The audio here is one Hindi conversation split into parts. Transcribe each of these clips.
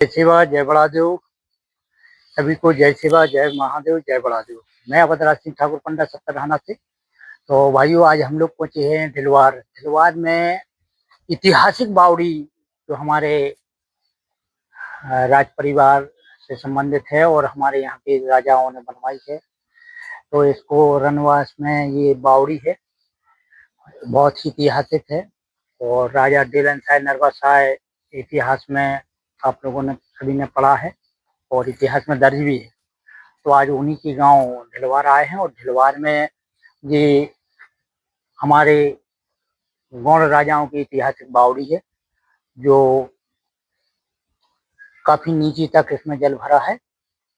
जय शिवा जय बड़ादेव। सभी को जय शिवा जय महादेव जय बड़ादेव। मैं अवधराज सिंह ठाकुर पंडा सत्तरहाना से। तो भाइयों, आज हम लोग पहुंचे हैं ढिलवार। ढिलवार में ऐतिहासिक बावड़ी जो हमारे राज परिवार से संबंधित है और हमारे यहाँ के राजाओं ने बनवाई है। तो इसको रनवास में ये बावड़ी है, बहुत ही ऐतिहासिक है। और राजा डीलन शाह नरवा शाह इतिहास में आप लोगों ने सभी ने पढ़ा है और इतिहास में दर्ज भी है। तो आज उन्हीं के गांव ढिलवार आए हैं और ढिलवार में ये हमारे गौड़ राजाओं की ऐतिहासिक बावड़ी है जो काफी नीचे तक इसमें जल भरा है।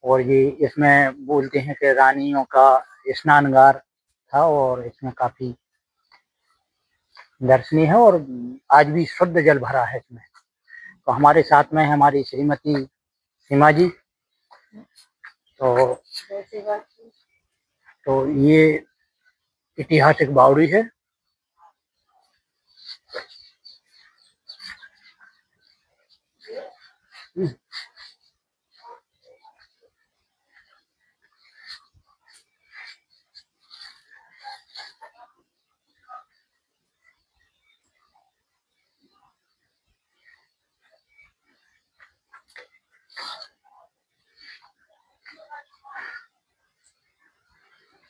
और ये इसमें बोलते हैं कि रानियों का स्नानगार था और इसमें काफी दर्शनीय है और आज भी शुद्ध जल भरा है इसमें। तो हमारे साथ में है हमारी श्रीमती सीमा जी। तो ये ऐतिहासिक बावड़ी है।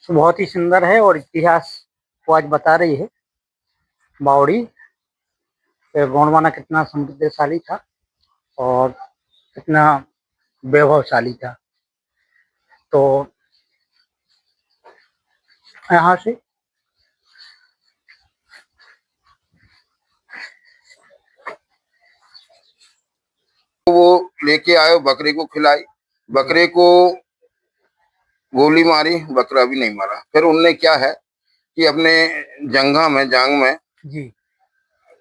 तो बहुत ही सुंदर है और इतिहास को आज बता रही है बावड़ी। गोंडवाना कितना समृद्धशाली था और कितना वैभवशाली था। तो यहाँ से वो लेके आए, बकरे को खिलाई, बकरे को गोली मारी, बकरा भी नहीं मारा। फिर उनने क्या है कि अपने जांग में जी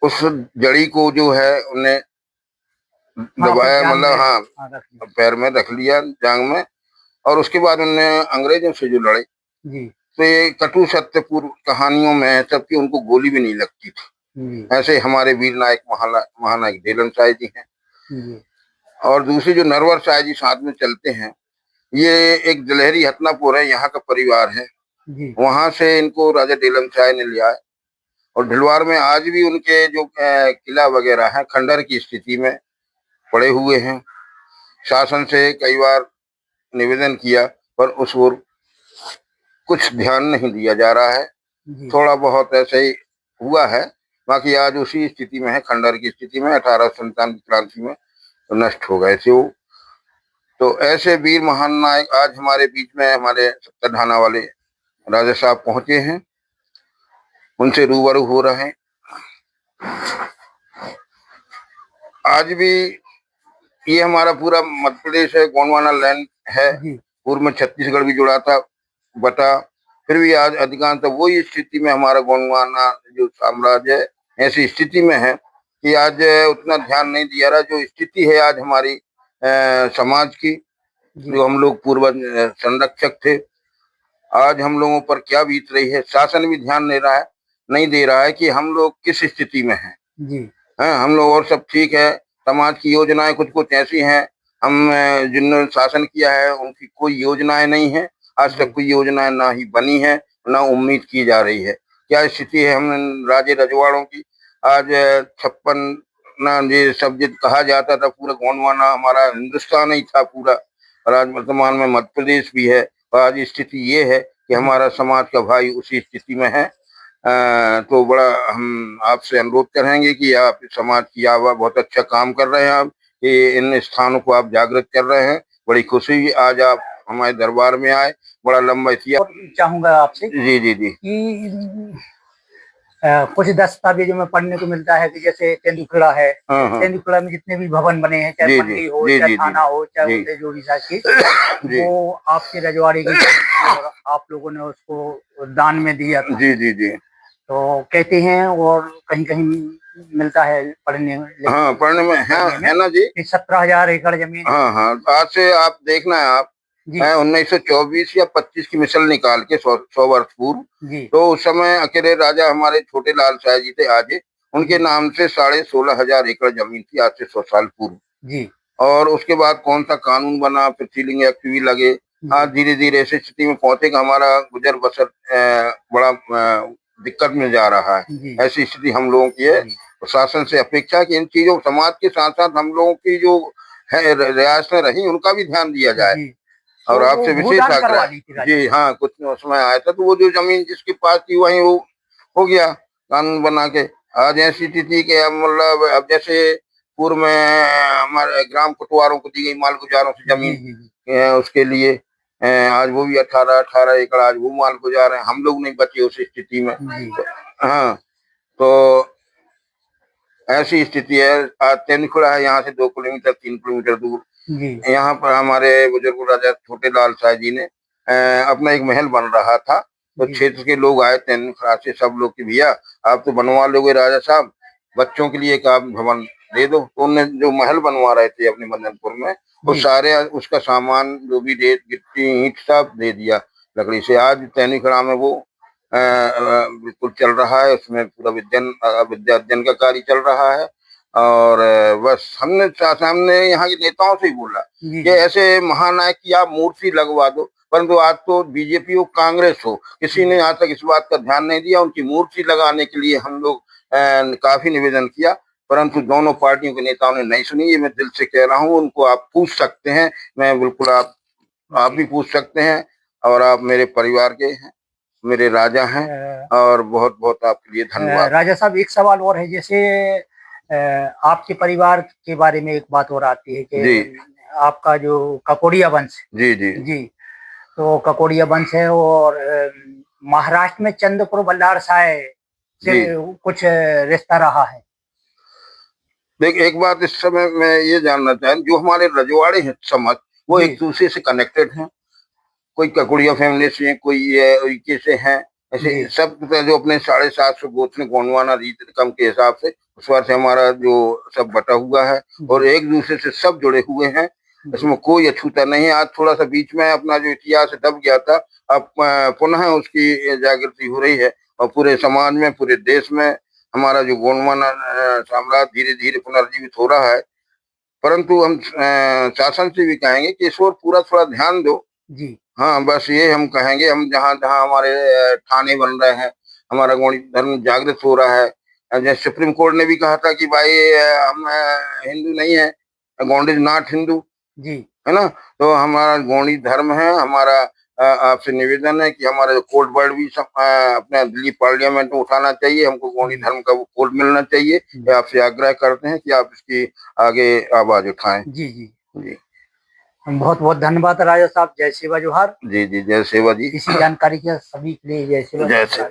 उस जड़ी को जो है उन्हें दबाया, मतलब पैर में रख लिया, जांग में। और उसके बाद उनने अंग्रेजों से जो लड़े जी। तो ये कटु सत्यपूर्ण कहानियों में है सबकी, उनको गोली भी नहीं लगती थी। ऐसे हमारे वीर नायक महानायक डीलन शाह जी हैं। और दूसरी जो नरवर शाह जी साथ में चलते हैं, ये एक दलहरी हथनापुर है, यहाँ का परिवार है। वहां से इनको राजा डीलन शाह ने लिया है। और ढिलवार में आज भी उनके जो किला वगैरह है खंडर की स्थिति में पड़े हुए हैं। शासन से कई बार निवेदन किया पर उस ओर कुछ ध्यान नहीं दिया जा रहा है। थोड़ा बहुत ऐसे ही हुआ है, बाकी आज उसी स्थिति में है, खंडर की स्थिति में। 1897 की क्रांति में तो नष्ट हो गए थे वो। तो ऐसे वीर महान नायक आज हमारे बीच में, हमारे सत्तरहाना वाले राजा साहब पहुंचे हैं, उनसे रूबरू हो रहे हैं। आज भी ये हमारा पूरा मध्य प्रदेश है, गोंडवाना लैंड है। पूर्व में छत्तीसगढ़ भी जुड़ा था, बटा। फिर भी आज अधिकांश वही स्थिति में हमारा गोंडवाना जो साम्राज्य है ऐसी स्थिति में है कि आज उतना ध्यान नहीं दिया रहा। जो स्थिति है आज हमारी समाज की, जो हम लोग पूर्वज संरक्षक थे, आज हम लोगों पर क्या बीत रही है। शासन भी ध्यान नहीं दे रहा है कि हम लोग किस स्थिति में हैं। हम लोग और सब ठीक है, समाज की योजनाएं कुछ कुछ ऐसी हैं, हम जिन्होंने शासन किया है उनकी कोई योजनाएं नहीं है। आज तक कोई योजनाएं ना ही बनी है, ना उम्मीद की जा रही है। क्या स्थिति है हम राजे रजवाड़ों की। आज 56 ना ये सब जो कहा जाता था, पूरा गोंडवाना हमारा हिंदुस्तान ही था पूरा, और आज वर्तमान में मध्य प्रदेश भी है। और आज स्थिति ये है कि हमारा समाज का भाई उसी स्थिति में है। तो बड़ा हम आपसे अनुरोध करेंगे कि आप समाज की आवाज़, बहुत अच्छा काम कर रहे हैं आप, कि इन स्थानों को आप जागृत कर रहे हैं। बड़ी खुशी आज आप हमारे दरबार में आए। बड़ा लंबा इतिहास चाहूंगा आपसे जी जी जी कि कुछ दस्तावेजों में पढ़ने को मिलता है कि जैसे तेंदुखेड़ा है, तेंदुखेड़ा में जितने भी भवन बने हैं, चाहे मंडी हो, चाहे थाना हो, चाहे जो भी शासकीय, वो आपके रजवाड़ी की और आप लोगों ने उसको दान में दिया था। जी जी जी। तो कहते हैं और कहीं कहीं मिलता है पढ़ने में, पढ़ने में है ना जी, 17,000 एकड़ जमीन। आज से आप देखना है, आप 1924 या 25 की मिसल निकाल के 100 वर्ष पूर्व, तो उस समय अकेले राजा हमारे छोटे लाल शाह जी थे, आज उनके नाम से 16,500 एकड़ जमीन थी, आज से 100 साल पूर्व। और उसके बाद कौन सा कानून बना, फिर सीलिंग एक्ट भी लगे। आज धीरे धीरे ऐसी स्थिति में पहुंचे कि हमारा गुजर बसर बड़ा दिक्कत में जा रहा है। ऐसी स्थिति हम लोगों की है। प्रशासन से अपेक्षा कि इन चीजों, समाज के साथ साथ हम लोगों की जो है रियासतें रही, उनका भी ध्यान दिया जाए। और आपसे विशेष आग्रह, जी हाँ, कुछ समय आया था तो वो जो जमीन जिसके पास थी वहीं वो हो गया कानून बना के। आज ऐसी स्थिति के मतलब अब जैसे पूर्व में हमारे ग्राम कोटवारों को दी गई मालगुजारों से जमीन, उसके लिए आज वो भी 18 एकड़ आज वो मालगुजार है। हम लोग नहीं बचे उस स्थिति में। हाँ, तो ऐसी स्थिति है। आज तेंदुखड़ा है यहाँ से 2 किलोमीटर 3 किलोमीटर दूर। यहाँ पर हमारे बुजुर्ग राजा छोटे लाल शाह जी ने अपना एक महल बन रहा था, तो क्षेत्र के लोग आए तेंदुखड़ा से, सब लोग कि भैया आप तो बनवा लोगे राजा साहब, बच्चों के लिए एक आप भवन दे दो। तो उन्होंने जो महल बनवा रहे थे अपने मदनपुर में, वो सारे उसका सामान जो भी रेत गिट्टी ईंट सब दे दिया लकड़ी से। आज तेंदुखड़ा में वो बिल्कुल चल रहा है, उसमें पूरा विद्या अध्ययन का कार्य चल रहा है। और बस हमने यहाँ के नेताओं से ही बोला कि ऐसे महानायक की आप मूर्ति लगवा दो, परंतु आज तो बीजेपी हो कांग्रेस हो, किसी ने आज तक इस बात का ध्यान नहीं दिया। उनकी मूर्ति लगाने के लिए हम लोग काफी निवेदन किया, परंतु दोनों पार्टियों के नेताओं ने नहीं सुनी। ये मैं दिल से कह रहा हूँ, उनको आप पूछ सकते हैं, मैं बिल्कुल आप भी पूछ सकते हैं। और आप मेरे परिवार के हैं, मेरे राजा हैं, और बहुत बहुत आपके लिए धन्यवाद। राजा साहब, एक सवाल और है, जैसे आपके परिवार के बारे में एक बात और आती है कि आपका जो ककोड़िया वंश, जी, तो ककोड़िया वंश है और महाराष्ट्र में चंद्रपुर बल्लार साय से कुछ रिश्ता रहा है। देख, एक बात इस समय मैं ये जानना चाहूँ, जो हमारे रजवाड़े हैं समाज, वो एक दूसरे से कनेक्टेड हैं। कोई ककोड़िया फैमिली से, कोई से हैं, ऐसे सब जो अपने 750 गोत्र गोंडवाना रीत रकम के हिसाब से उस बार से हमारा जो सब बटा हुआ है, और एक दूसरे से सब जुड़े हुए हैं। इसमें कोई अछूता नहीं है। आज थोड़ा सा बीच में अपना जो इतिहास दब गया था, अब पुनः उसकी जागृति हो रही है, और पूरे समाज में, पूरे देश में हमारा जो गोंडवाना साम्राज्य धीरे धीरे पुनर्जीवित हो रहा है। परंतु हम शासन से भी कहेंगे कि इस ओर पूरा थोड़ा ध्यान दो। जी हाँ, बस ये हम कहेंगे। हम जहाँ जहाँ हमारे थाने बन रहे हैं, हमारा गौड़ी धर्म जागृत हो रहा है। जैसे सुप्रीम कोर्ट ने भी कहा था कि भाई हम हिंदू नहीं है, गौंड इज नॉट हिंदू, जी, है ना। तो हमारा गौड़ी धर्म है। हमारा आपसे निवेदन है कि हमारा जो कोड वर्ड भी अपने दिल्ली पार्लियामेंट में उठाना चाहिए। हमको गौड़ी धर्म का वो कोड मिलना चाहिए। आपसे आग्रह करते हैं कि आप इसकी आगे आवाज उठाएं। जी जी जी, बहुत बहुत धन्यवाद राजा साहब। जय सेवा जोहार। जी जी, जय सेवा जी। इसी जानकारी के सभी के लिए जय सेवा। जय सेवा।